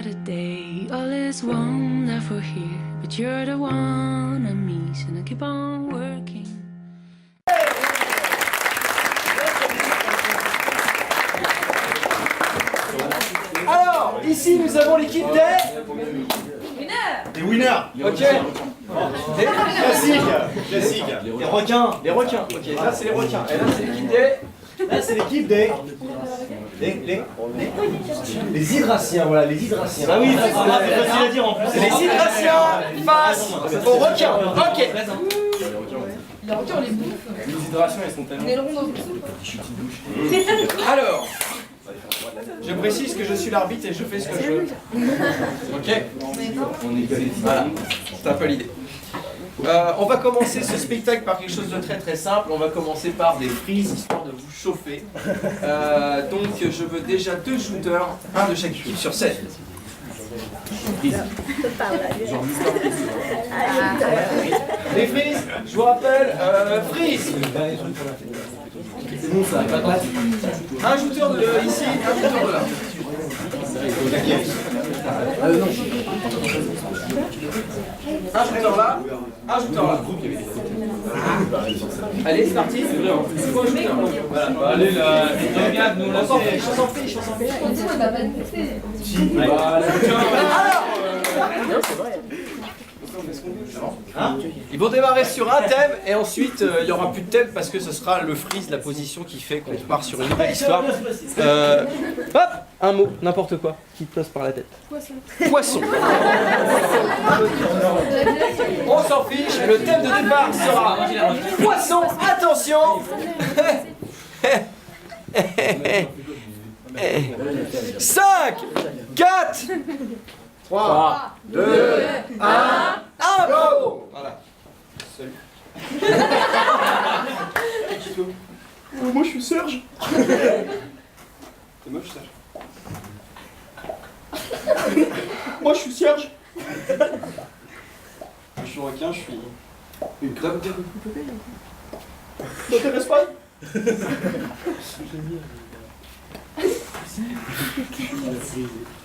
Saturday, all is one left for here, but you're the one I miss, and I keep on working. Alors, ici nous avons l'équipe des winners. Ok. Classique. Les requins. Ok, là c'est les requins. Et là c'est l'équipe des... Là, c'est l'équipe des hydraciens, voilà, les hydraciens. Ah oui, c'est facile à dire en plus. les hydraciens face aux requins. Ok. Les requins, on les bouffe. Les hydraciens, elles sont tellement... On est longs dans une soupe. Alors, je précise que je suis l'arbitre et je fais ce que je veux. Ok. Voilà, c'est un peu l'idée. On va commencer ce spectacle par quelque chose de très très simple. On va commencer par des frises histoire de vous chauffer. Donc je veux déjà 2 shooters, un de chaque équipe sur scène. Les frises, je vous rappelle, frises. C'est bon ça, pas grave. Un shooter de ici, un shooter de là. Un shooter là, un shooter là. Allez, c'est parti. C'est quoi un shooter? Voilà. Allez là, regarde, nous là On s'en fiche, on s'en fiche, on s'en fiche. On dit qu'on va pas te bouffer. Ils vont démarrer sur un thème et ensuite il n'y aura plus de thème parce que ce sera le freeze, la position qui fait qu'on part sur une nouvelle histoire. Hop, un mot, n'importe quoi, qui te passe par la tête. Poisson. On s'en fiche, le thème de départ sera poisson. Attention. 5, 4, 3, 2, 1, go! Voilà. Salut. Moi je suis Serge. T'es moche Serge. Moi je suis Serge. Je suis requin, je suis une crème. Ça t'intéresse pas?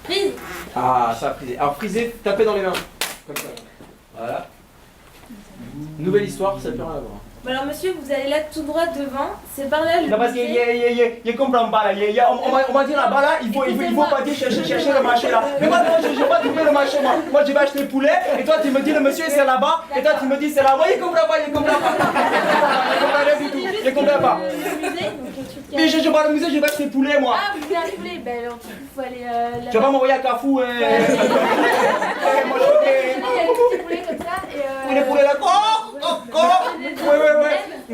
Prise. Ah, ça a frisé. Alors frisé, tapez dans les mains. Comme ça. Voilà. Nouvelle histoire, ça peut rien à voir. Bon alors monsieur, vous allez là tout droit devant, c'est par là le Non, parce que je comprends pas là. On m'a dit là-bas là, il faut partir chercher le marché là. Mais moi, je vais pas trouver le marché moi. Moi, je vais acheter le poulet et toi, tu me dis le monsieur c'est là-bas et toi, tu me dis c'est là. Moi, il comprend pas. Je comprends rien du tout. Je comprends pas. le musée, donc Mais je vais au musée, je vais acheter le poulet moi. Ah, vous voulez un poulet? Ben alors du coup, il faut aller là-bas. Tu vas pas m'envoyer à Carrefour. Moi, Il y a un petit poulet comme ça et les poulets là. Oui. et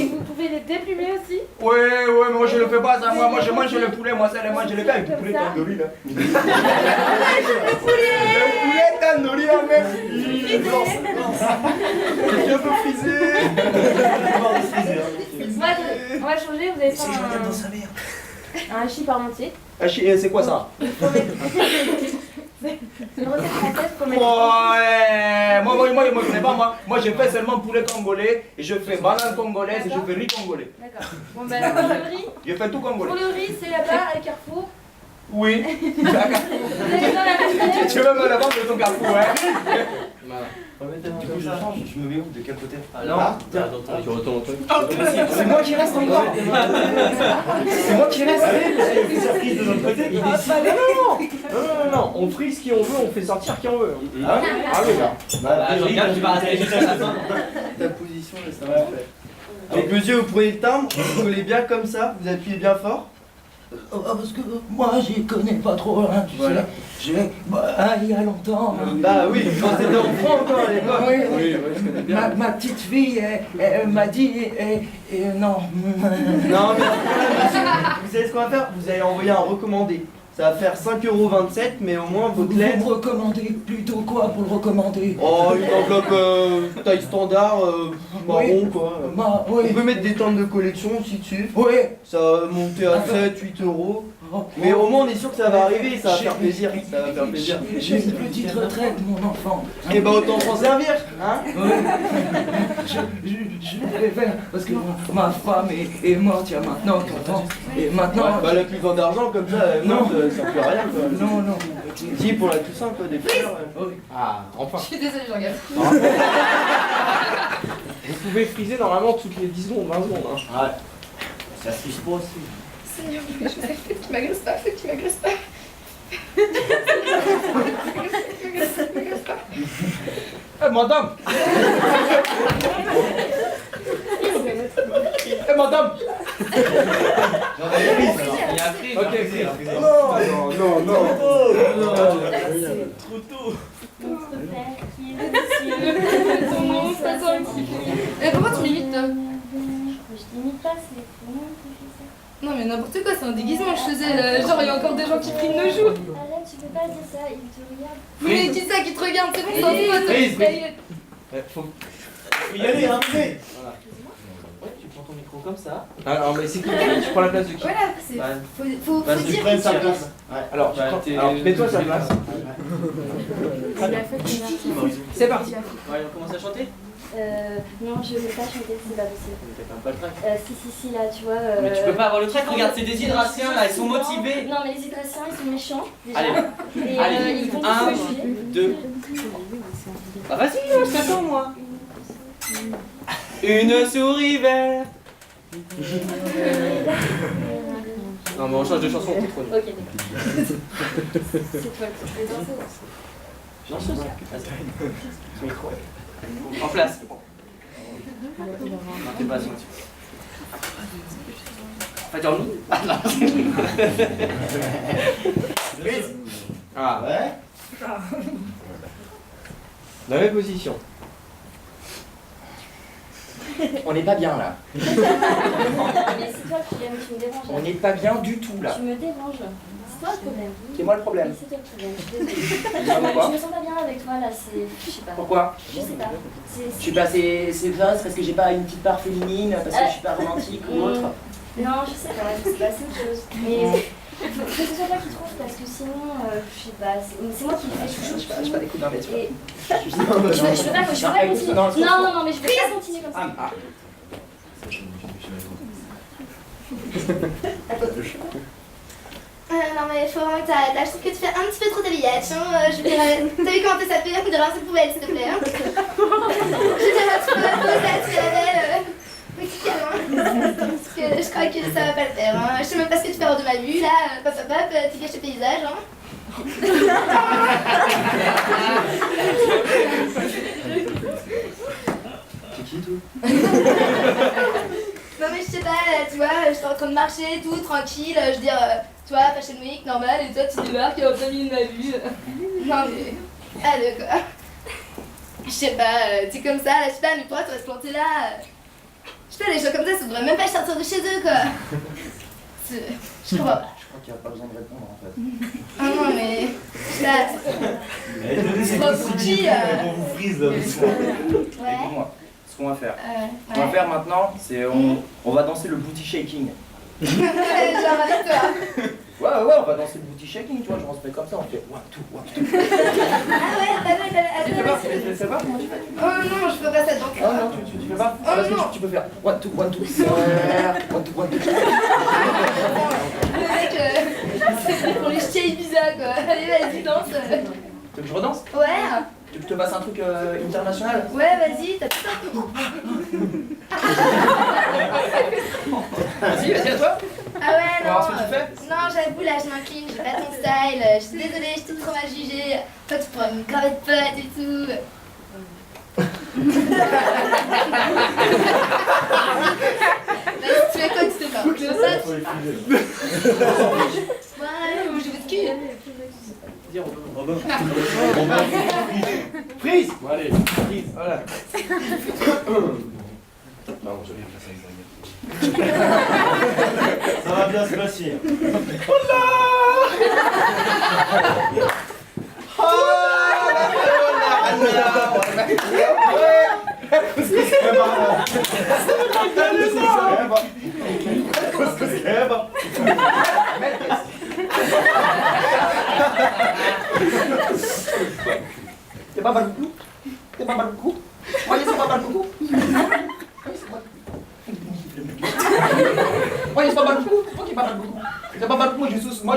vous pouvez les déplumer aussi. Ouais, mais moi je le fais pas ça. Moi, je mange le poulet. Moi, ça, je mange le gars avec le poulet tandoori là. Le poulet tandoori là, même. Je peux friser. On va changer, vous allez faire un hachis parmentier. C'est quoi ça? C'est une recette française qu'on met. Ouais, moi je connais pas moi. Moi je fais seulement poulet congolais et je fais banane congolaise et je fais riz congolais. D'accord. Bon ben alors, le riz. Je fais tout congolais. Pour le riz, c'est là-bas à Carrefour. Oui. Vous allez dans la machine. Tu veux me la vendre de ton Carrefour, hein? Du coup, je me mets où? De quel côté? Non, tu retournes au truc. C'est moi qui reste encore. C'est moi qui reste. Surprise de notre côté. Non, on frise qui on veut, on fait sortir qui on veut. Ah oui, là. Regarde, tu vas rester juste à la fin. Ta position, là, ça va faire. Donc, monsieur, vous prenez le timbre, vous collez bien comme ça, vous appuyez bien fort. Parce que moi j'y connais pas trop rien, tu Voilà. sais. Il y a longtemps. Bah oui, quand t'étais enfant encore à l'époque. Oui, je connais bien. Ma petite fille, elle m'a dit, non. Non, mais vous savez ce qu'on va faire? Vous allez envoyer un recommandé. Ça va faire 5,27 €, mais au moins votre Vous lettre. me recommandez plutôt quoi pour le recommander? Oh, une enveloppe taille standard, marron quoi. On Oui. peut mettre des timbres de collection aussi dessus. Oui. Ça va monter à 7-8 €. Mais au moins on est sûr que ça va arriver, ça va faire plaisir. Ça va faire plaisir. J'ai une petite retraite, mon enfant. Et bah autant s'en servir, hein. Je vais faire parce que ma femme est morte il y a maintenant 4 ans. Et maintenant. Bah la plus grande d'argent comme ça, non, ça fait rien quoi. Non, non. Si pour la Toussaint quoi, des fleurs. Ah, enfin. Je suis désolée, je regarde. Vous pouvez friser normalement toutes les 10 secondes, 20 secondes. Hein. Ouais. Ça se fiche pas aussi. Seigneur, mais je sais, faut que tu m'agresses pas, faut que tu m'agresses pas. Madame. Madame. Il a pris. Ok, Non. Trop tôt. Ton nom, ça sent un petit peu. Pourquoi tu m'imites toi? Je t'imite pas, c'est moi qui fais ça. Non mais n'importe quoi, c'est un déguisement que je faisais là. Genre il y a encore des gens qui prient de nos jours. Arrête, tu peux pas dire ça, il te regarde. Mais qui ça qui te regarde? C'est bon, c'est un pote. Faut... Y aller, hein, Ouais, tu prends ton micro comme ça. Alors, mais c'est qui? Tu prends la place de qui? Voilà, c'est. Faut Vas-y, dire prenne que sa tu place. Alors, tu prends... Alors, mets-toi sa place. C'est parti. Ouais, on commence à chanter. Non, je veux pas chanter, c'est pas possible. Pas le track. Si, là, tu vois. Mais tu peux pas avoir le track, regarde ces déshydratiens là, ils sont motivés. Non, mais les hydratiens, ils sont méchants, déjà. Allez, Et allez, ils vont 1, tous me tuer. 2. Bah vas-y, je t'attends moi. Une souris verte. Non, mais on change de chanson, t'es trop nul. Ok, c'est toi qui fais danser. Chanceuse. En place. Non, t'es pas assis. Pas dire nous. Ah non. Ah, Ouais. la même position. On n'est pas bien là. Mais c'est toi qui viens, tu me déranges. On n'est pas bien du tout là. Tu me déranges. C'est toi le problème. C'est moi le problème. Oui, c'est toi le problème, je suis désolée. Pourquoi Je me sens pas bien avec toi là, c'est. Je sais pas. Pourquoi? Je sais pas. Je suis pas c'est ça, c'est parce que j'ai pas une petite part féminine, parce que je suis pas romantique ou autre. Non, je sais pas, c'est pas autre chose. Mais faut que ce soit toi qui trouve parce que sinon, je sais pas, c'est moi qui fais chouchou. Je suis pas des coups d'un mètre. Et je veux pas continuer. Non, mais je veux pas continuer comme ça. Non mais faut vraiment que t'arrêtes là, je trouve que tu fais un petit peu trop d'habillage, hein. Je veux dire, t'as vu comment t'es sapé de lancer le poubelle s'il te plaît, hein. Je veux dire, tu peux la poser, tu fais la belle, petit câlin. Parce que je crois que ça va pas le faire, hein. Je sais même pas ce que tu fais hors de ma vue, là, pop, tu gâches le paysage, hein. C'est qui toi? Non mais je sais pas, là, tu vois, j'étais en train de marcher, tout, tranquille, je veux dire, tu vois, Fashion Week, normal, et toi tu débarques en plein milieu de ma vue. Non mais, allez quoi. Je sais pas, tu es comme ça, là, je sais pas, mes potes restent plantés là. Je sais pas, les gens comme ça devraient même pas sortir de chez eux quoi. Je comprends pas. Je crois qu'il n'y a pas besoin de répondre en fait. Ah non mais, là, c'est trop foutu. On vous frise là. Ouais. Écoute-moi, ce qu'on va faire. Ce qu'on va faire maintenant, c'est on va danser le booty shaking. Genre avec toi. Ouais, on va danser le booty shaking, tu vois, genre on se fait comme ça, on fait 1, 2, 1, 2. Ah ouais, Tu fais pas, tu fais pas comment tu fais? Oh non, je peux pas ça donc. Ah non, tu fais pas? Oh Parce que non. tu peux faire 1, 2, 1, 2, 1, 2, 1, 2. Le mec, c'est pour les ch'tis Ibiza quoi. Allez, vas-y, danse. Tu veux que je redanse? Ouais. Tu veux que je te passe un truc international? Ouais, vas-y, t'as tout ça. Vas-y, à toi. Ah ouais, On va voir ce que non. tu fais. Non, j'avoue, là, je m'incline, j'ai pas ton style. Je suis désolée, je suis trop mal jugée. Toi, tu pourrais me graver de potes et tout. Vas-y, tu fais quoi, tu fais pas? Tu fais ça, tu fais pas. Ouais, moi, je veux de cul. Dis Robin. Freeze. Bon, allez, prise, voilà. Non, je vais rien faire ça avec Ça va bien se passer. T'es pas balcou? T'es pas balcou? Oye, c'est pas balcou? Oye, c'est pas balcou? Ok, pas balcou. C'est pas balcou, moi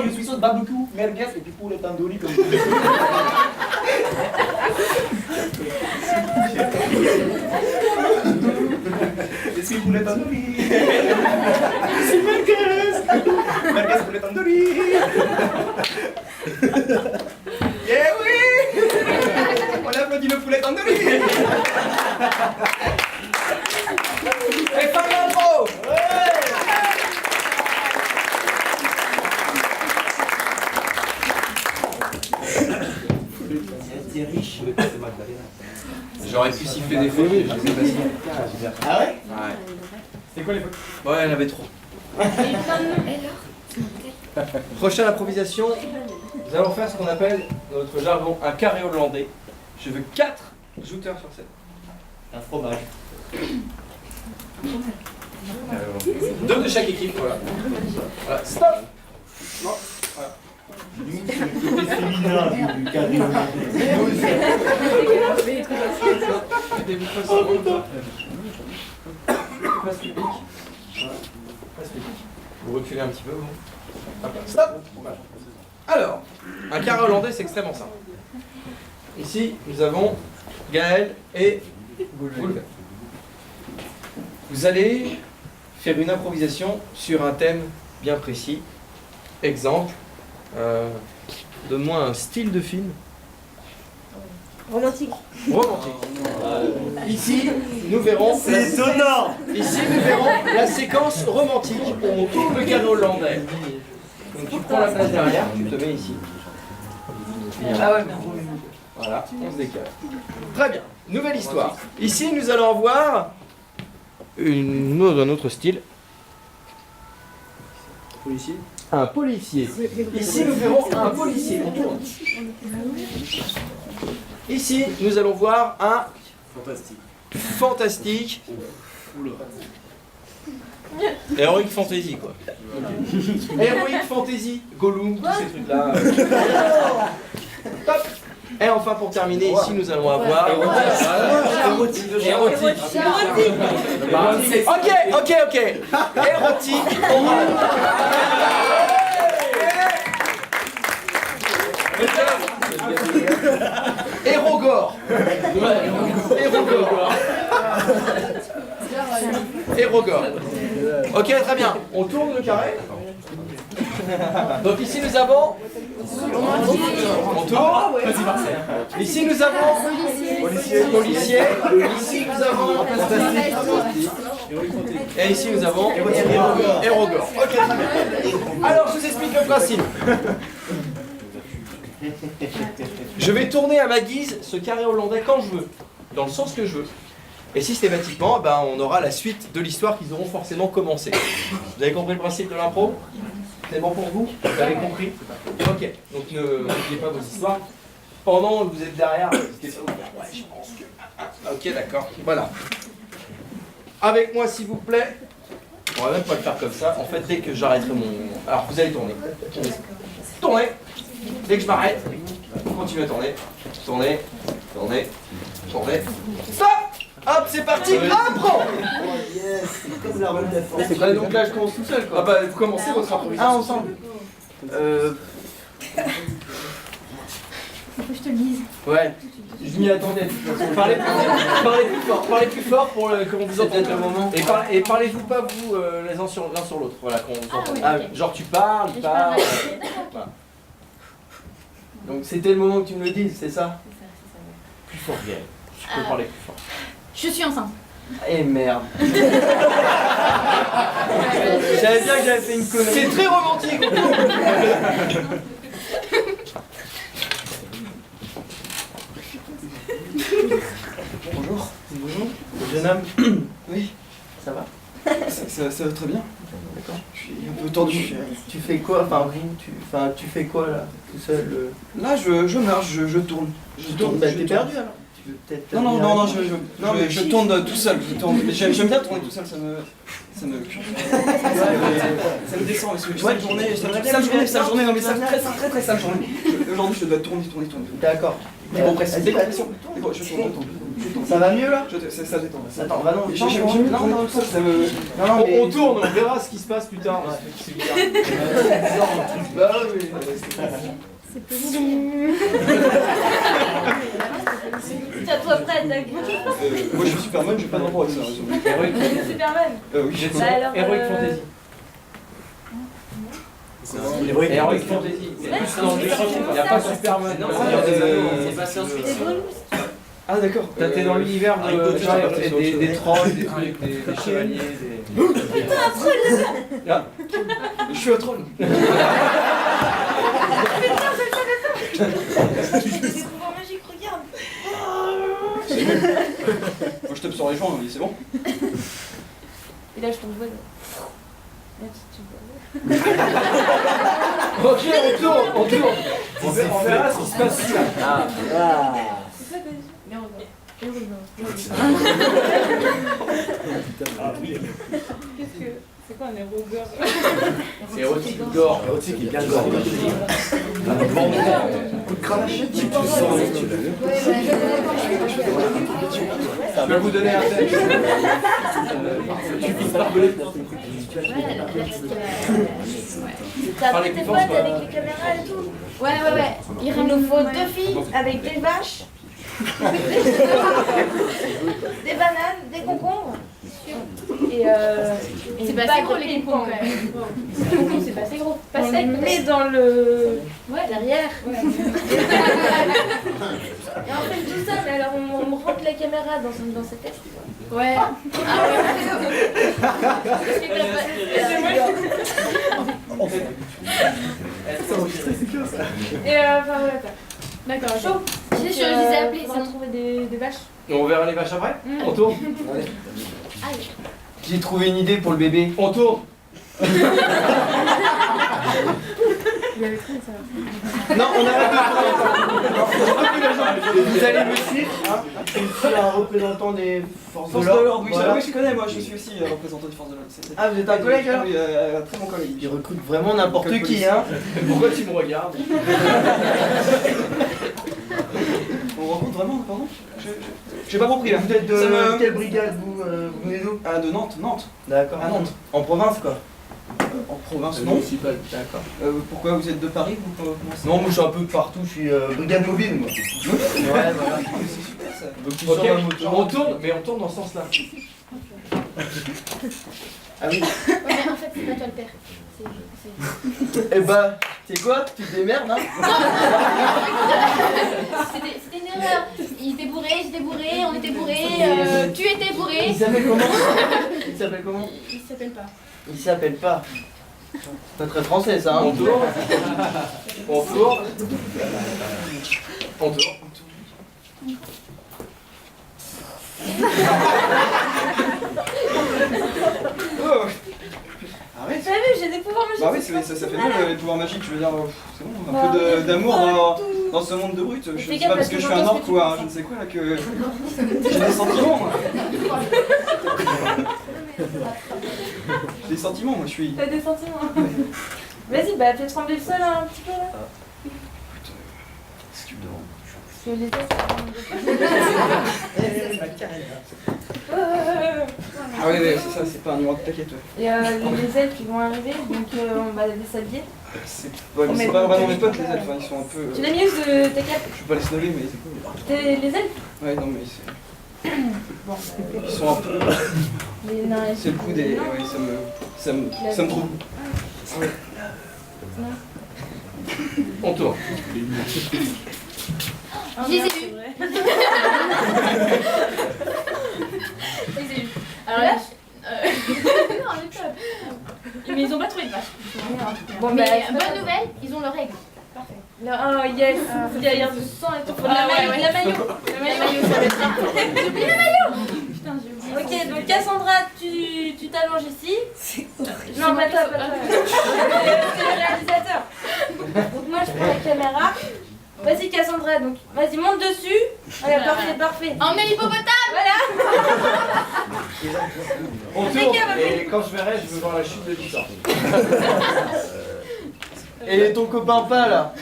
je suis sauce barbecue, merguez et puis poulet tandoori comme ça. Je suis poulet tandoori. Je suis merguez. Merguez poulet tandoori. Eh oui! On applaudit le poulet tandoori. Et pas l'intro! J'aurais pu siffler des fautes, mais je les ai pas sifflés. Ah ouais? Ouais. C'est quoi les fautes? Ouais, elle avait trop. Prochaine improvisation, nous allons faire ce qu'on appelle, dans notre jargon, un carré hollandais. Je veux 4 jouteurs sur scène. Un fromage. 2 de chaque équipe, voilà. Voilà, stop! Non, voilà. Côté féminin du carré Place publique. Place publique. Vous reculez un petit peu, vous. Hop, stop! Alors, un carré hollandais, c'est extrêmement simple. Ici, nous avons Gaël et Goulven. Vous allez faire une improvisation sur un thème bien précis. Exemple, donne-moi un style de film. Romantique. Romantique. Ici, nous verrons. C'est étonnant. Ici, nous verrons la séquence romantique où on tourne le carré hollandais. Donc tu prends la place derrière, tu te mets ici. Ah ouais, voilà, on se décale. Très bien. Nouvelle histoire. Ici, nous allons voir un autre style. Policier. Un policier. Ici, nous verrons un policier. On tourne. Ici, nous allons voir un fantastique. Heroic Fantasy, quoi. Heroic Fantasy, Gollum, tous ces trucs-là. Top. Et enfin, pour terminer, ici, nous allons avoir... Érotique. Ok. Érotique. Érogore. Érogore. Ok, très bien. On tourne le carré. Donc ici nous avons... On tourne. Ici nous avons... Policier. Ici nous avons... Et ici nous avons... Érogore. Ok, très bien. Alors je vous explique le principe. Je vais tourner à ma guise ce carré hollandais quand je veux, dans le sens que je veux. Et systématiquement, ben, on aura la suite de l'histoire qu'ils auront forcément commencé. Vous avez compris le principe de l'impro? C'est bon pour vous? Vous avez compris? Ok, donc n'oubliez pas vos histoires. Pendant que vous êtes derrière, n'hésitez pas à vous dire, ouais, je pense que... Ok, d'accord, voilà. Avec moi, s'il vous plaît. On va même pas le faire comme ça. En fait, dès que j'arrêterai mon... Alors, vous allez tourner. Tournez. Dès que je m'arrête, continuez à tourner. Tournez. Stop! Hop, c'est parti, impro! C'est comme la rôle d'effort. Ah, donc là, je commence tout seul, quoi. Ah bah, vous commencez votre improvisation. Ah, ensemble. Faut que je te le dise. Ouais, je m'y attendais. Parlez plus fort pour qu'on vous entende le moment. Et parlez-vous pas, vous, l'un sur l'autre. Voilà, qu'on vous entende. oui, ok. Genre, tu parles, il parle. Voilà. Donc, c'était le moment que tu me le dises, c'est ça? Plus fort, Gaël. Tu peux parler plus fort. Je suis enceinte. Eh merde. Je savais bien que j'avais fait une connerie. C'est très romantique. Bonjour. Jeune homme. Oui. Ça va? Ça va très bien. D'accord. Je suis un peu tendu. Tu fais quoi? Tu fais quoi là? Tout seul? Là, je marche, je tourne. Bah, t'es perdu alors. Tu veux peut-être... Non, je tourne tout seul. Mais j'aime bien tourner tout seul, ça me descend. Parce que sale journée, sale journée, non mais ça très sale journée. Aujourd'hui, je dois tourner. D'accord. Décompression. Je tourne. Ça va mieux là? Ça détend. Attends, bah non, Non, ça me... Non, mais... On tourne, on verra ce qui se passe plus tard. C'est bizarre. Bah oui. Tiens-toi prête, Doug. Moi, je suis Superman, j'ai pas de rapport avec ça. Superman. Oui, Bah alors, Heroic Fantasy. Heroic Fantasy. C'est plus dans le jeu. Il n'y a pas Superman. c'est pas science-fiction. Ah d'accord. T'es dans l'univers de des trolls, des trucs, des chevaliers, des... Ah, je suis un troll. Des pouvoirs magiques, regarde. Moi je tape sur les gens, c'est bon. Et là, je tombe. Ok, on tourne. On verra ce qui se passe ici là. C'est quoi un héros gore? C'est érotique ou gore? Érotique et bien gore. Coup de cravache. Tu sens les tu Je vais vous donner un thème. Tu finis par voler. T'as pris tes potes avec les caméras et tout? Ouais. Il nous faut 2 filles avec des vaches, des bananes, des concombres. Et c'est pas pas gros gros les concombres quand même. Les concombres c'est pas assez gros. Pas On sec, le mais dans le. Ouais, derrière. Et on fait tout ça, mais alors on rentre la caméra dans sa tête. Ouais. Ah ouais. Parce que t'as Et enfin voilà quoi. D'accord, chaud. Je les ai appelés, on va trouver des vaches. Et on verra les vaches après. On tourne. J'ai trouvé une idée pour le bébé. On tourne. Non, on arrête de Vous allez me suivre, hein. Je suis un représentant des forces Force de de l'ordre. l'ordre, oui, Voilà. je connais, moi je suis aussi représentant des forces de l'ordre. Ah, vous êtes un collègue alors? Oui, un très bon collègue. Il recrute vraiment n'importe qui, hein. Pourquoi tu me regardes? On rencontre vraiment, pardon? J'ai pas compris là. Vous êtes de Ça me- quelle brigade vous venez d'où? Ah, de Nantes. D'accord. À Nantes. En province quoi? En province, non. D'accord. Pourquoi vous êtes de Paris ou comment ça? Non, moi je suis un peu partout, je suis brigade mobile moi. Ouais, voilà. C'est super ça. Donc tu Ok, sors un moteur. on tourne, mais on tourne dans ce sens-là. Ah oui. Ouais, mais en fait, c'est pas toi le père. Eh bah, c'est quoi? Tu te démerdes, hein? C'était une erreur. Il était bourré, j'étais bourré, on était bourré, tu étais bourré. Il s'appelle comment? Il s'appelle comment? Il s'appelle pas. Il s'appelle pas. C'est pas très français ça, hein? On tourne. On tourne. On tourne. Oh. Arrête. T'as vu, j'ai des pouvoirs magiques. Bah oui, ça fait mal les pouvoirs magiques, je veux dire, c'est bon, un peu d'amour dans ce monde de brut. Je sais pas parce que je suis un orc ou un je ne sais quoi là que j'ai des sentiments moi. J'ai des sentiments moi, je suis... T'as des sentiments. Vas-y, bah fais trembler le sol un petit peu là. Si tu me demandes. Parce que les Ah oui, c'est ça, c'est pas un numéro de plaquette. Et les elfes qui vont arriver, donc on va les s'habiller. C'est pas vraiment mes potes les elfes, hein, ils sont un peu... Tu l'as mis où de ta cape? Je vais pas les snobber mais... Les elfes? Ouais non mais c'est... Ils sont un peu... Les nains. C'est le coup des... Ouais, ça me trouve. On tourne. Je les ai eus. Alors là, non, j'ai pas. Mais ils ont pas trouvé de vache. Bon, Mais mais bonne nouvelle, ils ont leurs règles. Oh yes, il y a du sang et tout. Faut de la maillot. La maillot, ça va être bien. J'ai oublié le maillot. Putain, j'ai oublié. Ok, donc Cassandra, tu t'allonges ici. Non, pas toi, pas toi. C'est le réalisateur. Donc moi, je prends la caméra. Vas-y Cassandra, donc vas-y, monte dessus. Voilà, parfait, parfait. Emmenez l'hippopotame. Voilà. On tourne, et quand je verrai, je veux voir la chute de l'histoire. Et ton copain pas là,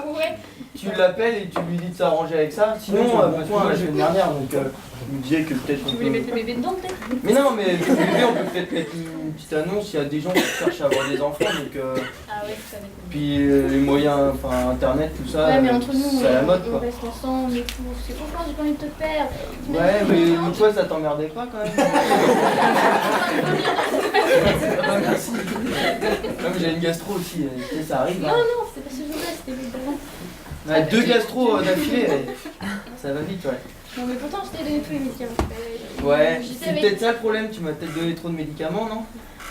Ouais. tu l'appelles et tu lui dis de s'arranger avec ça. Sinon, parce que moi j'ai une dernière, donc je me disais que peut-être on Tu peut... voulais mettre le bébé dedans peut-être? Mais non, mais le bébé, on peut peut-être mettre une petite annonce, il y a des gens qui cherchent à avoir des enfants, donc... Ah ouais, ça va être. Puis les moyens, enfin internet, tout ça, Ouais, mais entre nous, c'est à la mode on quoi. reste ensemble et tout. C'est franchement, j'ai pas envie de te perdre. Ouais, mais toi ça t'emmerdait pas quand même. Ah, merci. Non, mais j'ai une gastro aussi, tu sais, ça arrive. Non, Hein. non, c'était pas ce jour-là, c'était le jour-là. Ouais, 2 gastro d'affilée, ça va vite, ouais. Non, mais pourtant, je t'ai donné tous les médicaments. Ouais, Je c'est savais. peut-être ça le problème, tu m'as peut-être donné trop de médicaments, non?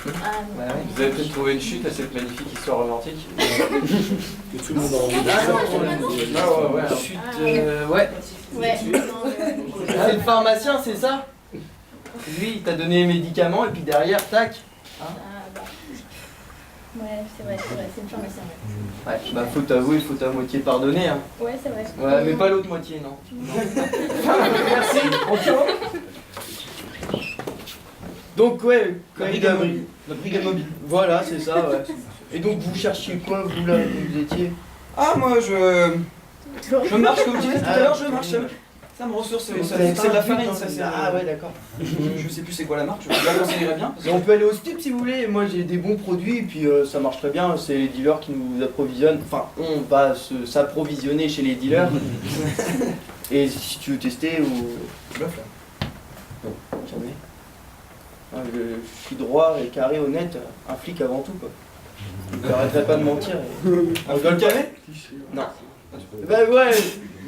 Ah, non. Ouais, ouais. Vous avez peut-être trouvé une chute à cette magnifique histoire romantique. Que tout le monde a envie de Ah non, ouais. chute, ouais. Ouais. C'est le pharmacien, c'est ça? Lui, il t'a donné les médicaments et puis derrière, tac. Ah, bah. Ouais, c'est vrai, c'est une pharmacienne. Ouais, bah faut t'avouer, faut ta moitié pardonner, hein. Ouais, c'est vrai. Ouais, mais pas l'autre moitié, non. Merci, on tourne. Donc ouais, quand il a... La brigade mobile. Voilà, c'est ça, ouais. Et donc vous cherchiez quoi, vous là, où vous étiez? Ah, moi je marche comme je disais tout à l'heure, je marche. Ça me ressource, c'est de la farine, ça c'est. Ah ouais, d'accord. Je sais plus c'est quoi la marque, je vous la conseillerais bien. Et on peut aller au stup si vous voulez, moi j'ai des bons produits et puis ça marche très bien, c'est les dealers qui nous approvisionnent, enfin on va s'approvisionner chez les dealers. Et si tu veux tester ou... Bluff là. Jamais. Ouais, je suis droit et carré, honnête, un flic avant tout quoi. Je n'arrêterai pas de mentir. Un flic carré? Non. Bah ouais,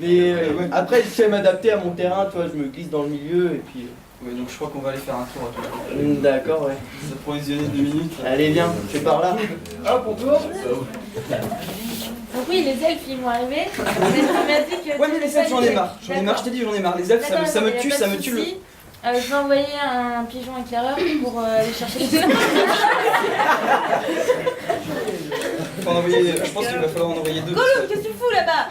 mais après je sais m'adapter à mon terrain, tu vois, je me glisse dans le milieu et puis... Oui, donc je crois qu'on va aller faire un tour à tout. D'accord, ouais. S'approvisionner 2 minutes. Allez viens, c'est par là. Hop, on tourne. Donc oui, les elfes, ils vont arriver. Tu m'as dit que... Ouais, mais les elfes, j'en ai marre. J'en ai marre, je t'ai dit, j'en ai marre. Les elfes, ça me tue, ça me tue le. Je vais envoyer un pigeon éclaireur pour aller chercher les Faut en envoyer, je pense qu'il va falloir en envoyer 2. Gollum, qu'est-ce que tu fous là-bas?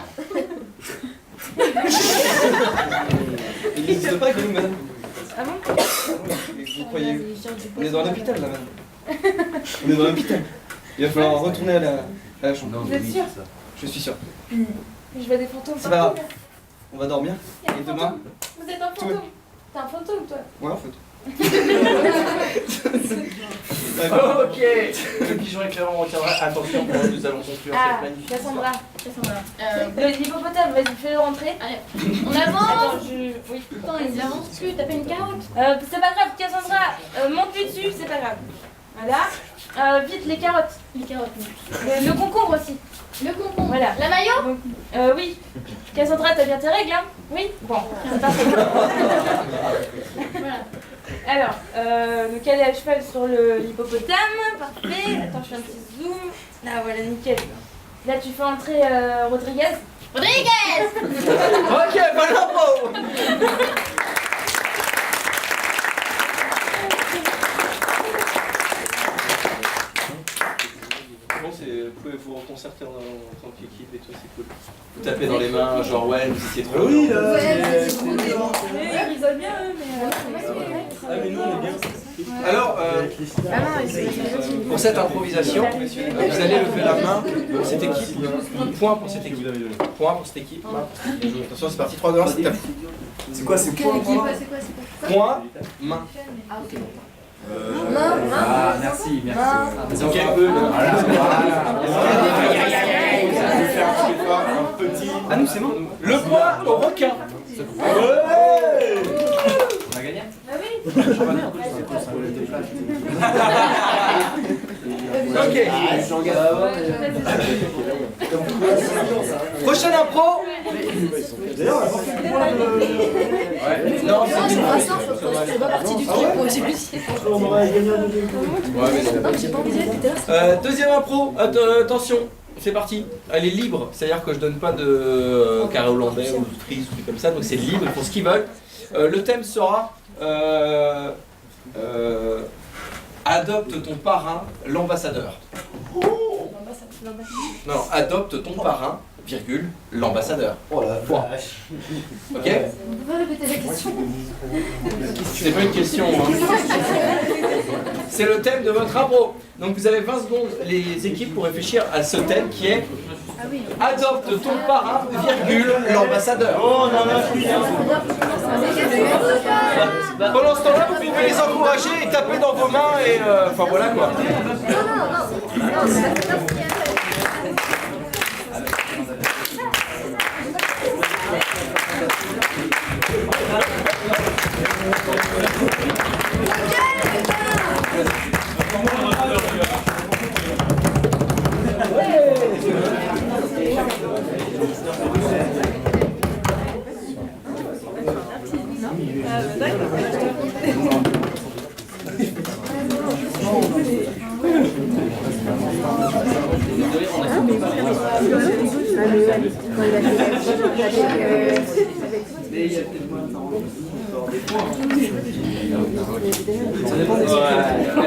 Il n'existe pas, Gollum, madame. Ah bon? Vous croyez. On est dans l'hôpital là, madame. On est dans l'hôpital. Il va falloir retourner à la chambre. Vous êtes sûr? Je suis sûr. Je vois des fantômes C'est pas partout grave. là. On va dormir. Il y a Et des demain. fantômes. Vous êtes un fantôme. T'es un fantôme toi. Ouais, en fait. Ok. Le pigeon éclairant, on retiendra. Attention, nous allons conclure Ah, cette magnifique histoire. Cassandra. L'hippopotame, vas-y, fais-le rentrer. Allez, On avance. Attends, Oui. putain, il avance plus, t'as fait une carotte. C'est pas grave, Cassandra. Monte-lui dessus, c'est pas grave. Voilà. Vite, les carottes. Les carottes. Le concombre aussi. Le concombre. Voilà. La maillot. Donc, oui. Cassandra, t'as bien tes règles, hein? Oui. Bon, c'est parfait. Voilà. Alors, donc elle est à cheval sur l'hippopotame. Parfait. Attends, je fais un petit zoom. Là, voilà, nickel. Là, tu fais entrer Rodriguez. Rodriguez. Ok, voilà, bravo. Bon, vous pouvez vous reconcerter en tant qu'équipe et tout, c'est cool. Vous tapez dans les mains, genre ouais, vous étiez trop Oui, bien. là. Ils risolent bien, eux, mais... Ah, mais nous, on est bien. Alors, pour cette improvisation, vous allez lever la main pour cette équipe. Point pour cette équipe. Point pour cette équipe. Attention, c'est parti, 3, 2, 1, c'est tapé. C'est quoi, c'est point? Point, main. Ah, merci, merci. Ok, un peu. Ah, nous, c'est bon. Le point au requin. On a gagné? Bah oui. Ok. Prochaine impro. Non, c'est pas parti du truc, moi j'ai vu. deuxième impro. Attention, c'est parti. Elle est libre, c'est-à-dire que je donne pas de carré hollandais ou de trise ou trucs comme ça, donc c'est libre, ils font ce qu'ils veulent. Le thème sera adopte ton parrain, l'ambassadeur. Non, adopte ton parrain, virgule, l'ambassadeur. Oh la vache. Ok? On peut pas répéter la question. C'est pas une question, hein. C'est le thème de votre impro. Donc vous avez 20 secondes, les équipes, pour réfléchir à ce thème qui est adopte ton parrain, virgule, l'ambassadeur. Oh non, non, Pendant ce temps-là, vous pouvez les encourager et taper dans vos mains et... Enfin voilà quoi.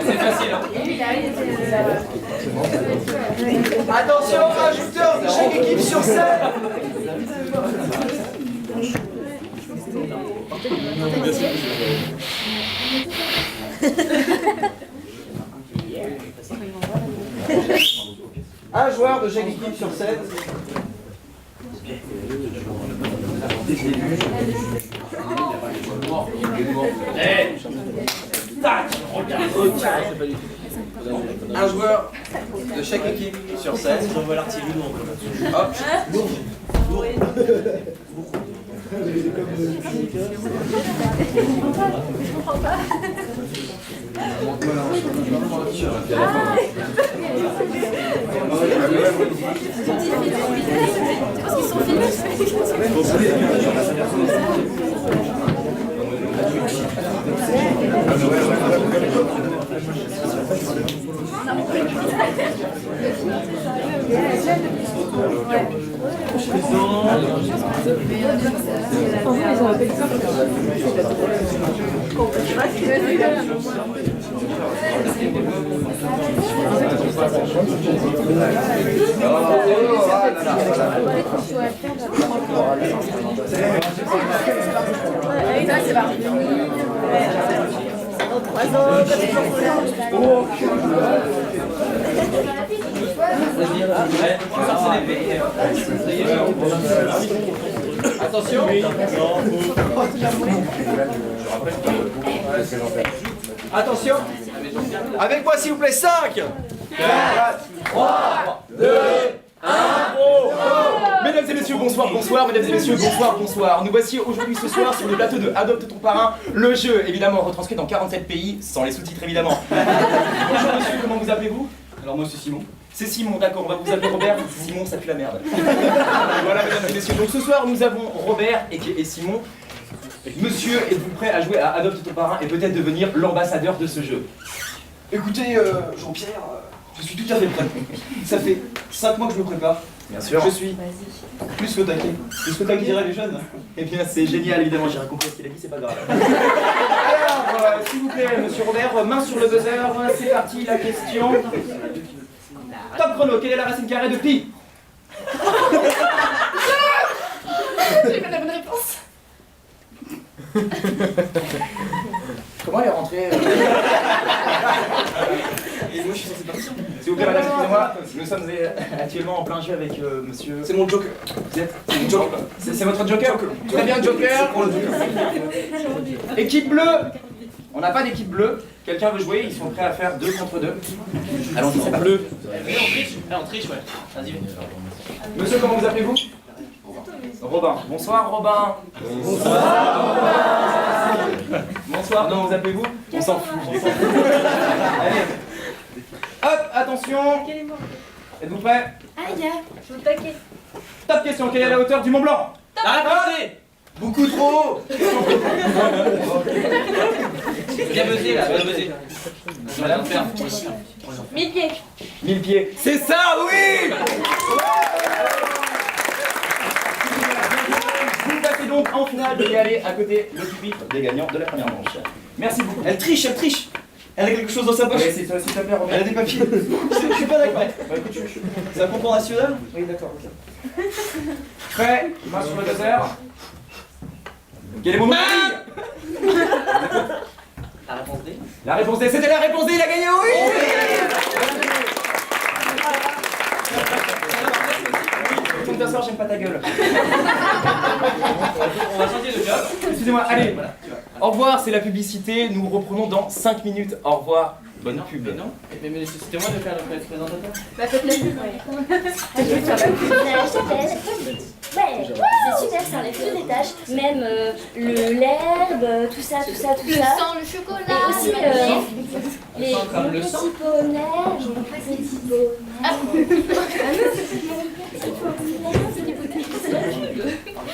C'est facile. Attention, rajouteurs de chaque équipe sur scène. Un joueur de chaque équipe sur scène. Un joueur de chaque équipe sur scène. Hop. Attention. Attention. Avec moi s'il vous plaît, 5, 4, 3, 2, 1. Mesdames et messieurs, bonsoir, bonsoir. Mesdames et messieurs, bonsoir, bonsoir. Nous voici aujourd'hui ce soir sur le plateau de Adopte ton parrain, le jeu évidemment retranscrit dans 47 pays, sans les sous-titres évidemment. Bonjour monsieur, comment vous appelez-vous? Alors moi c'est Simon. C'est Simon, d'accord, on va vous appeler Robert. Simon, ça pue la merde. Voilà mesdames et messieurs, donc ce soir nous avons Robert et Simon. Monsieur, êtes-vous prêt à jouer à Adopte ton parrain et peut-être devenir l'ambassadeur de ce jeu? Écoutez, Jean-Pierre, je suis tout à fait prêt. Ça fait 5 mois que je me prépare. Bien sûr. Je suis plus que taqué. Plus que taqué diraient les jeunes. Eh bien c'est génial évidemment, j'ai rien compris ce qu'il a dit, c'est pas grave. Alors, s'il vous plaît, monsieur Robert, main sur le buzzer, c'est parti, la question. Top chrono, quelle est la racine carrée de pi? J'ai pas la bonne réponse. Comment elle est rentrée Et moi je suis censé partir. S'il vous plaît madame, excusez-moi, nous sommes actuellement en plein jeu avec monsieur... C'est mon joker. Vous êtes... C'est votre joker? Très bien, joker. Équipe bleue. On n'a pas d'équipe bleue. Quelqu'un veut jouer, ils sont prêts à faire 2 contre 2. Allons-y, c'est bleu. Oui, on triche, ouais. Vas-y. Monsieur, comment vous appelez-vous? Robin. Bonsoir Robin. Bonsoir Robin. Bonsoir, comment vous appelez-vous? On s'en fout. Allez. Hop, attention. Êtes-vous prêts? Aïe, je veux taquer. Top question, quelle est la hauteur du Mont Blanc? La réponse. Beaucoup trop. Bien buzzé là, bien buzzé. Madame, 1000 pieds. 1000 pieds. C'est ça, oui. Vous passez donc en finale et aller à côté le pupitre des gagnants de la première manche. Merci beaucoup. Elle triche, elle triche. Elle a quelque chose dans sa poche. Ouais, s'il te plaît, remets. Elle a des papiers. Je suis pas d'accord. Bah écoute, c'est un concours national? Oui, d'accord, ok. Prêt, main sur le buzzer. Quel est mon mari? La réponse D. La réponse D, c'était la réponse D, il a gagné, oui. Faut me t'asseoir, j'aime pas ta gueule. On va changer de job. Excusez-moi, allez, voilà. Au revoir, c'est la publicité, nous reprenons dans 5 minutes. Au revoir, bonne pub. Mais non, mais c'était moi de faire le présentateur. Bah faites la pub. Ouais, c'est super, ça enlève toutes les tâches, même l'herbe, tout ça. Le sang, le chocolat. Et aussi les Comme le petits sang. poneys,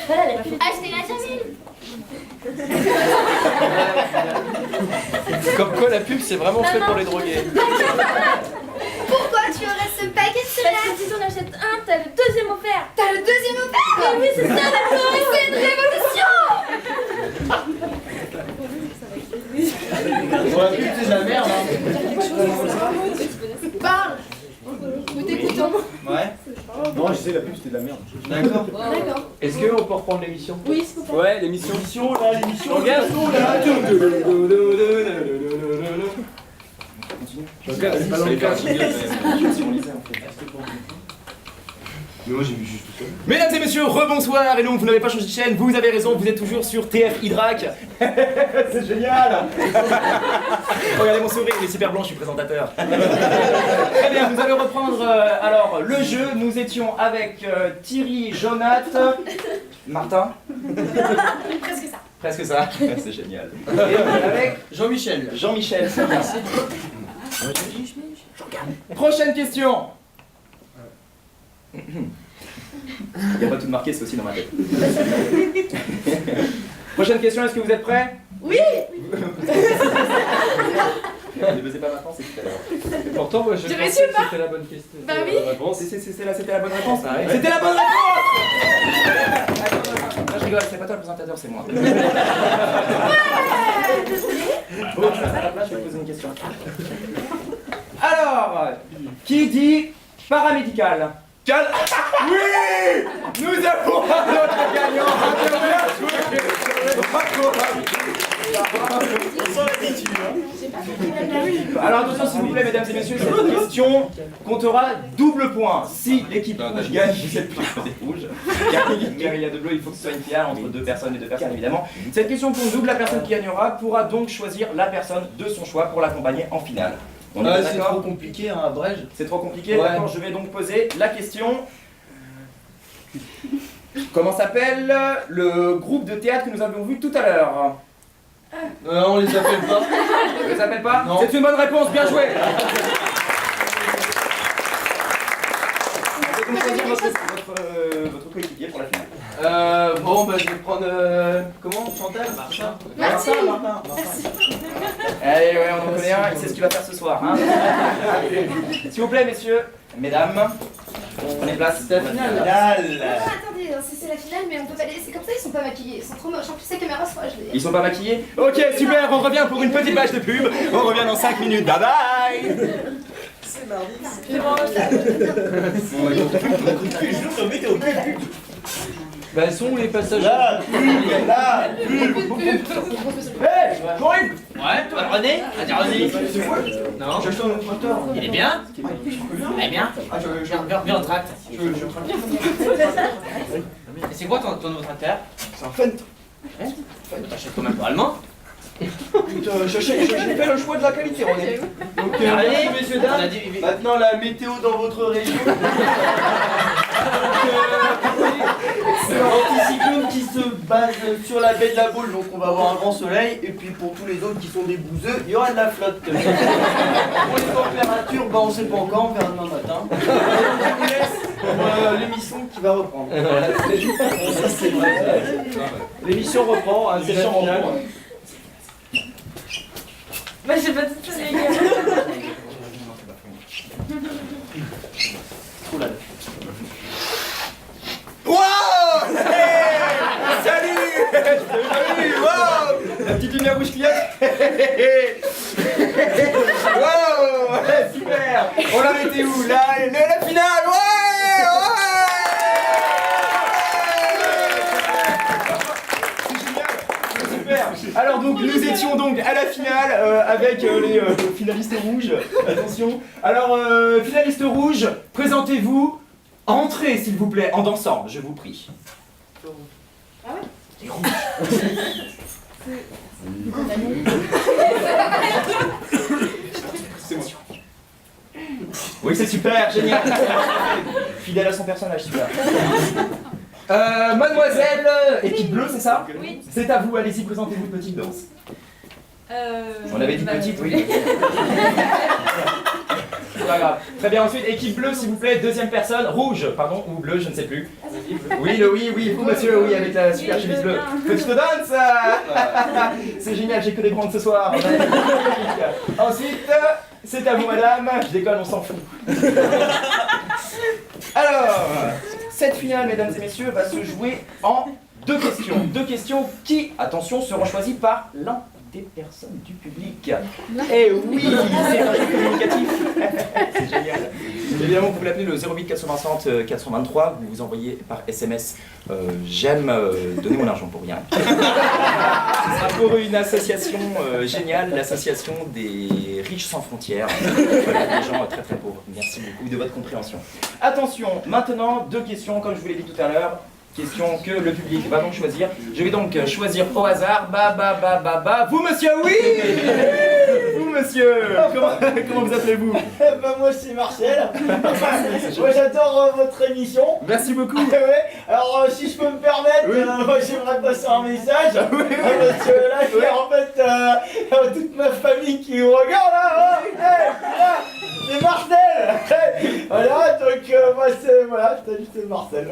Voilà la pub. Achetez la Jamil. Comme quoi, la pub, c'est vraiment fait pour les drogués. Pourquoi tu aurais ce paquet de Parce céréales? que si on achète un, t'as le deuxième offert. T'as le deuxième offert? Mais oui, c'est ça la pub. C'est une révolution. Bon, la pub, c'est de la merde. Parle. Nous t'écoutons. Ouais. Non, je sais, la pub c'était de la merde. D'accord. D'accord. Est-ce qu'on peut reprendre l'émission? Oui, s'il vous plaît. Ouais, l'émission. L'émission, Regarde. Mais moi j'ai vu juste tout ça. Mesdames et messieurs, rebonsoir, et donc vous n'avez pas changé de chaîne, vous avez raison, vous êtes toujours sur TF Hydrac. C'est génial. Regardez mon sourire, il est super blanc, je suis présentateur. Très bien, vous allez reprendre alors le jeu, nous étions avec Thierry, Jonathan, Martin. Presque ça. Presque ça, c'est génial. Et avec Jean-Michel. Jean-Michel. Prochaine question. Il n'y a pas tout marqué, c'est aussi dans ma tête. Prochaine question, est-ce que vous êtes prêts? Oui. Ne baisez pas maintenant, c'est tout à l'heure. Pourtant, moi je J'ai pensais réussi ou que pas? c'était la bonne question. Bah oui. C'était la bonne réponse. Ah ouais. C'était la bonne réponse. Non, je rigole, c'est pas toi le présentateur, c'est moi. Bon, je vais à la place, je vais te poser une question. Alors, qui dit paramédical? Oui! Nous avons un autre gagnant! Alors attention s'il vous plaît mesdames et messieurs, cette question comptera double point. Si l'équipe rouge gagne, vous êtes plus des rouges, car il y a de bleu, il faut que ce soit une finale entre deux personnes évidemment. Cette question compte double, la personne qui gagnera pourra donc choisir la personne de son choix pour l'accompagner en finale. On est C'est d'accord? trop compliqué, hein, Brège. C'est trop compliqué, Ouais. d'accord, je vais donc poser la question. Comment s'appelle le groupe de théâtre que nous avions vu tout à l'heure? On les appelle pas. Vous les appelle pas? Non. C'est une bonne réponse, bien joué. Vous pouvez choisir votre coéquipier pour la finale. Bon, bah je vais prendre. Comment? Chantal? Martin. Merci. Martin. Allez, ouais, on en connaît un, il sait ce qu'il va faire ce soir. Hein. S'il vous plaît, messieurs, mesdames, prenez place. C'est la finale. Attendez, c'est la finale, mais on peut pas les laisser comme ça, ils sont pas maquillés, ils sont trop moches. En plus, la caméra se voit, je Ils sont pas maquillés? Ok, super, on revient pour une petite page de pub. On revient dans 5 minutes. Bye bye. C'est mardi. Bah, elles sont où les passagers? Là, Hey, Corinne. Ouais, René? Ah, dis René. Non. J'ai acheté un autre moteur. Il est bien? Il est bien? Ah, Viens, on tracte. je Et c'est quoi ton nouveau tracteur? C'est un Fent. T'achètes comme un peu allemand? J'ai fait le choix de la qualité, René. Donc, Allez, messieurs, on a dames, dit- maintenant la météo dans votre région. C'est un anticyclone qui se base sur la baie de la Baule, donc on va avoir un grand soleil. Et puis pour tous les autres qui sont des bouseux, il y aura de la flotte. Pour les températures, bah on sait pas encore, on verra demain matin. Je vous laisse pour l'émission qui va reprendre. Ça, c'est vrai. L'émission reprend, hein, c'est la finale. Bah, j'ai pas tout ça, les gars. Wow! Hey! Salut! Salut! Wow! La petite lumière rouge clignote! est où? La finale, ouais, C'est génial, c'est super. Alors donc nous étions donc à la finale avec les finalistes rouges. Attention. Alors finalistes rouges, présentez-vous. Entrez s'il vous plaît en dansant, je vous prie. Ah ouais? Les rouges. C'est moi. Oui, c'est super, génial. Fidèle à son personnage, super. Mademoiselle, équipe bleue, c'est ça? Oui. C'est à vous, allez-y, présentez-vous de petite danse. On avait dit petite, oui. C'est pas grave. Très bien, ensuite, équipe bleue, s'il vous plaît, deuxième personne, rouge, pardon, ou bleu, je ne sais plus. Oui, vous monsieur, oui, avec la super chemise bleue. Petite danse. C'est génial, j'ai que des grandes ce soir. Ensuite, c'est à vous, madame. Je déconne, on s'en fout. Alors, cette finale, mesdames et messieurs, va se jouer en deux questions. Deux questions qui, attention, seront choisies par l'un des personnes du public. Eh oui, c'est un jeu communicatif. C'est génial. Évidemment, vous l'appelez le 08 460 423. Vous vous envoyez par SMS j'aime donner mon argent pour rien. Ce sera pour une association géniale, l'association des riches sans frontières. Voilà, des gens très très pauvres. Merci beaucoup de votre compréhension. Attention, maintenant deux questions, comme je vous l'ai dit tout à l'heure. Question que le public va donc choisir. Je vais donc choisir au hasard. Vous, monsieur, oui. Vous, monsieur. Comment vous appelez-vous? Moi c'est Marcel. Moi j'adore votre émission. Merci beaucoup. Ouais. Alors si je peux me permettre, moi j'aimerais passer un message. Parce que là, il y a en fait toute ma famille qui vous regarde là. C'est Marcel. Voilà, donc moi c'est c'est Marcel.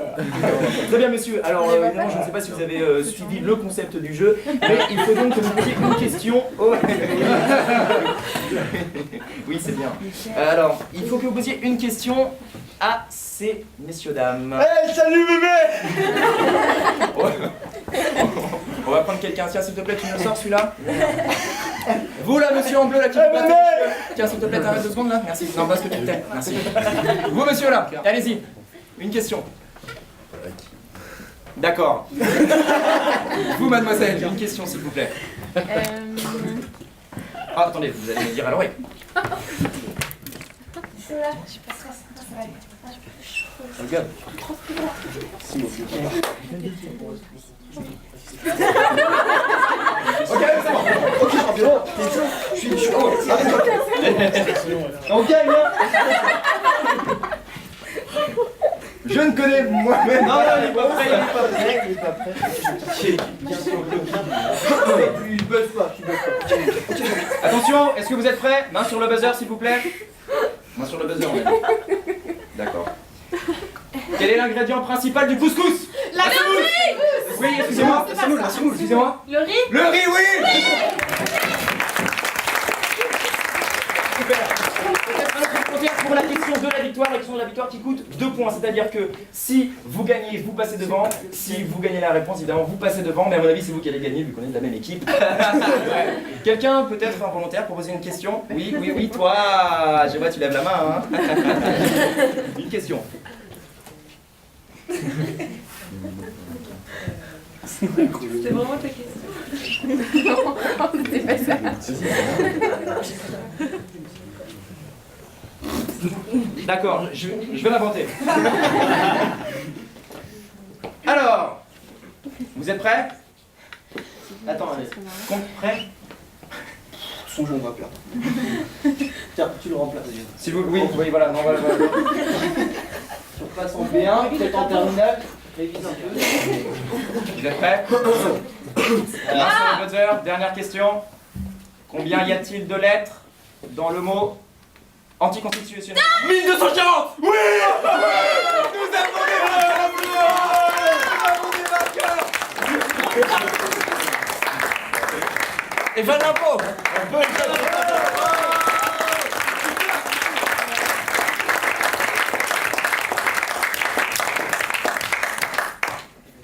Très bien, monsieur. Alors évidemment, je ne sais pas si vous avez suivi le concept du jeu, mais il faut donc que vous posiez une question. Oui, c'est bien. Alors, il faut que vous posiez une question à ces messieurs dames. Hey, salut bébé. On va prendre quelqu'un. Tiens, s'il te plaît, tu me le sors celui-là. Vous là, monsieur en bleu, là, qui vous battez. Tiens, s'il te plaît, t'arrêtes 2 secondes là. Merci. Non, parce que tu t'aimes. Merci. Vous, monsieur là, allez-y. Une question. D'accord. Vous, mademoiselle, une question, s'il vous plaît. Ah, attendez, vous allez me dire à l'oreille. Regarde. Ok, c'est bon. Ok, champion. Je suis chaud. On gagne, hein. Je ne connais moi-même. Non, il est pas prêt, il est pas prêt. Tu buzz pas. Attention, est-ce que vous êtes prêts? Main sur le buzzer, s'il vous plaît. Main sur le buzzer, on a dit. D'accord. Quel est l'ingrédient principal du couscous? La semoule. Oui, excusez-moi, la semoule, excusez-moi. Le riz? Le riz, oui. Super. Peut-être un commentaire pour la question de la victoire qui coûte 2 points. C'est-à-dire que si vous gagnez, vous passez devant. Si vous gagnez la réponse, évidemment, vous passez devant. Mais à mon avis, c'est vous qui allez gagner vu qu'on est de la même équipe. Quelqu'un, peut-être un volontaire, pour poser une question? Oui, toi. Je vois, tu lèves la main. Hein. Une question. C'est vraiment ta question. C'est pas ça. D'accord, je vais l'inventer. Alors, vous êtes prêts? Attends, allez. Prêt? Son jeu, on va perdre. Tiens, tu le remplaces. Oui, voilà, non, voilà. Tu repasses en B1, peut-être en terminale. Révise un peu. Vous êtes prêts? Alors, sur le buzzer, dernière question. Combien y a-t-il de lettres dans le mot anticonstitutionnel? 1240! Oui! Nous avons des vainqueurs! Et va l'impôt!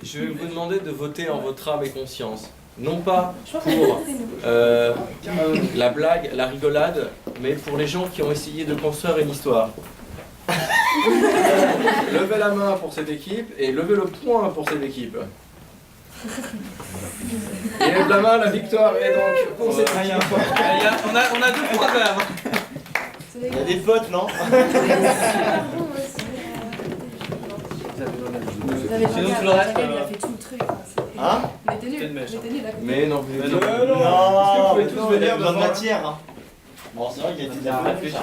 Je vais vous demander de voter en votre âme et conscience. Non pas pour la blague, la rigolade, mais pour les gens qui ont essayé de construire une histoire. Levez la main pour cette équipe et levez le poing pour cette équipe. Et lève la main, la victoire est donc pour cette équipe. On a 2 points quand même. Il y a des potes, non? Sinon tout le reste. Il a fait tout le truc. Hein? Mais t'es nul. Mais t'es nul. Mais non, vous êtes Non, Est-ce que vous pouvez tous il y a venir besoin de devant? matière. Hein. Bon, c'est vrai qu'il y a des réfléchir.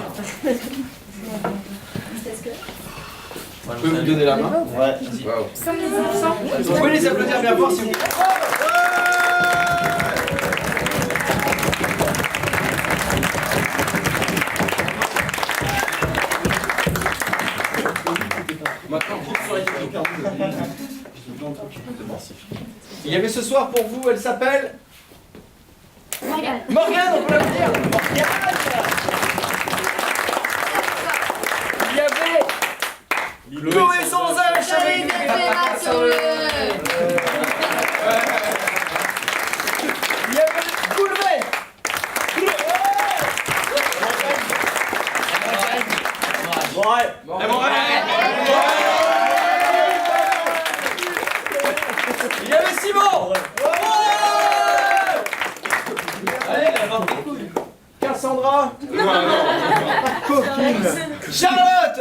Je peux vous donner la main? Ouais. Wow. Vous pouvez les applaudir bien fort si vous voulez. Maintenant, il y avait ce soir pour vous, elle s'appelle Morgane. Morgane, on peut la dire. Morgane. Il y avait Chloé sans J'avais une déclaration. il y avait Boulevard. Ouais. Il y avait Simon. Allez, Cassandra. Coquine. Charlotte.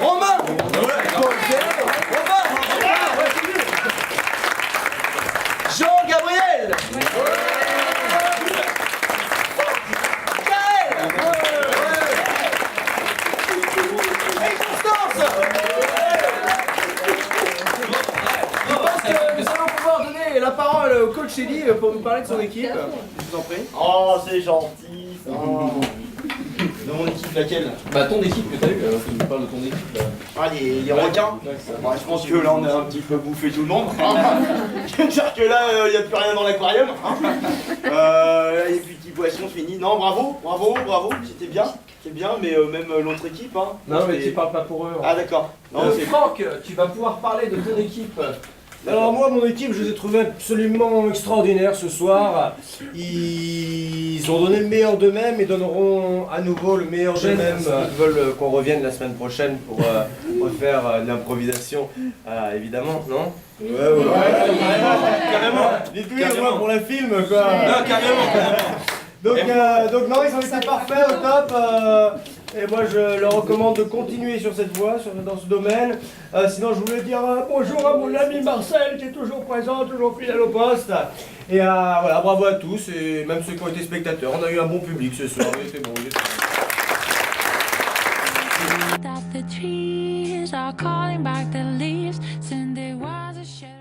Romain. Jean-Gabriel. Et Constance. Je pense que nous allons pouvoir donner la parole au coach Eddie pour nous parler de son équipe. Je vous en prie. Oh, c'est gentil. Ça. De mon équipe, laquelle? Bah ton équipe que t'as eu, tu me parles de ton équipe là. Ah, les requins. Ouais, ça. Bah, je pense que là, on a un petit peu bouffé tout le monde. C'est-à-dire que là, il n'y a plus rien dans l'aquarium. Et puis, petit poisson fini. Non, bravo. C'était bien, mais même l'autre équipe. Hein. Non mais tu parles pas pour eux. Ah, d'accord. Non, c'est Franck, tu vas pouvoir parler de ton équipe. Alors moi, mon équipe, je les ai trouvés absolument extraordinaires ce soir. Ils ont donné le meilleur d'eux-mêmes et donneront à nouveau le meilleur d'eux-mêmes. Ils veulent qu'on revienne la semaine prochaine pour refaire de l'improvisation, évidemment, non? Ouais, carrément. Dites-lui, pour le film, quoi. Non, carrément. Donc non, ils ont été parfaits, au top. Et moi, je leur recommande de continuer sur cette voie, dans ce domaine. Sinon, je voulais dire bonjour à mon ami Marcel, qui est toujours présent, toujours fidèle au poste. Et voilà, bravo à tous, et même ceux qui ont été spectateurs. On a eu un bon public ce soir, il était bon. That the trees are calling back the leaves since there was a shade.